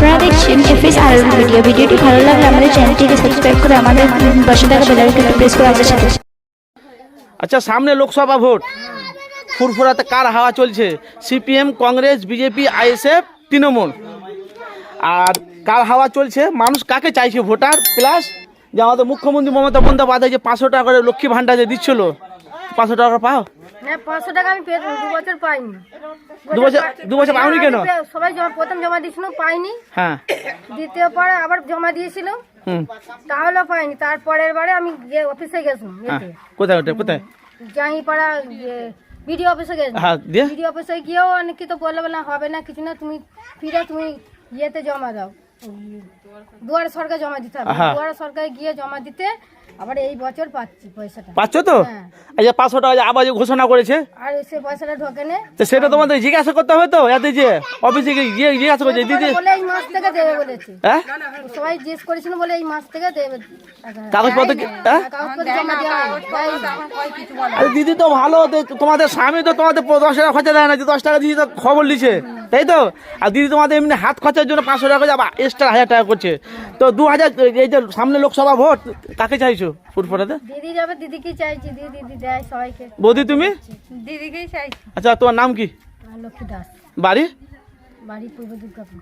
আপনারা দেখছেন FSR video. ভিডিওটি ভালো লাগলে আমাদের চ্যানেলটিকে সাবস্ক্রাইব করে আমাদের পাশে থাকা বেল আইকনটি প্রেস করে আমাদের সাথে। আচ্ছা, সামনে লোকসভা ভোট, ফুরফুরাতে কার হাওয়া চলছে? CPM, Congress, BJP, ISF, Trinamool. আর কার হাওয়া চলছে, মানুষ কাকে চাইছে ভোটার? প্লাস যে আমাদের মুখ্যমন্ত্রী মমতা বন্দ্যোপাধ্যায় যে 500 টাকা করে লক্ষ্মী ভাণ্ডার যে দিচ্ছিল, 500 টাকা পাও? না, 500 টাকা আমি পেয়ে 2 বছর পাইনি। 2 বছর পাওনি কেন? সবাই প্রথম জমা দিয়েছিল, পাইনি। হ্যাঁ, দ্বিতীয় পরে আবার জমা দিয়েছিলাম, তাহলেও পাইনি। তারপরের বারে আমি অফিসে গেছিলাম, কোথায় ওটা কোথায়? জাহিপাড়া বিডিও অফিসে গেছিলাম। হ্যাঁ, দিয়ে বিডিও অফিসে গিয়েও অনেকে তো বললো না, হবে না, কিছু না, তুমি ফিরে তুমি ইয়েতে জমা দাও, দুয়ারে সরকার জমা দিতে হবে। দুয়ারে সরকারে গিয়ে জমা দিতে আবার এই বছর পাচ্ছি পয়সাটা। পাচ্ছ তো? এই যে 500 টাকা যে আবার যে ঘোষণা করেছে, আর সে পয়সাটা ঢোকে না, তো সেটা তোমাদের জিজ্ঞাসা করতে হবে তো। এতে যে অফিসে গিয়ে জিজ্ঞাসা করছে দিদি, বলে এই মাস থেকে দেবে বলেছে। হ্যাঁ, সবাই জিজ্ঞেস করেছিল বলে এই মাস থেকে দেবে কাগজপত্র হ্যাঁ? কাগজপত্র জমা দেওয়া হয়। আরে দিদি তো ভালো, তোমাদের স্বামী তো তোমাদের 10 টাকা খরচা দেয় না, যে 10 টাকা দিদি তো খবর লিছে, তাই তো? আর দিদি তোমাদের এমনি হাত খরচার জন্য 500 টাকা করে আবার এক্সট্রা 1000 টাকা করছে। তো 2000, এই যে সামনে লোকসভা ভোট, কাকে চাইছো ফুরফুরাতে? দিদি যাবে, দিদিকে চাইছি, দিদি দেয় সবাইকে। বৌদি তুমি? দিদিকেই চাইছি। আচ্ছা, তোমার নাম কি? লক্ষ্মী দাস, বাড়ি? বাড়ি পূর্ব দুর্গাপুর।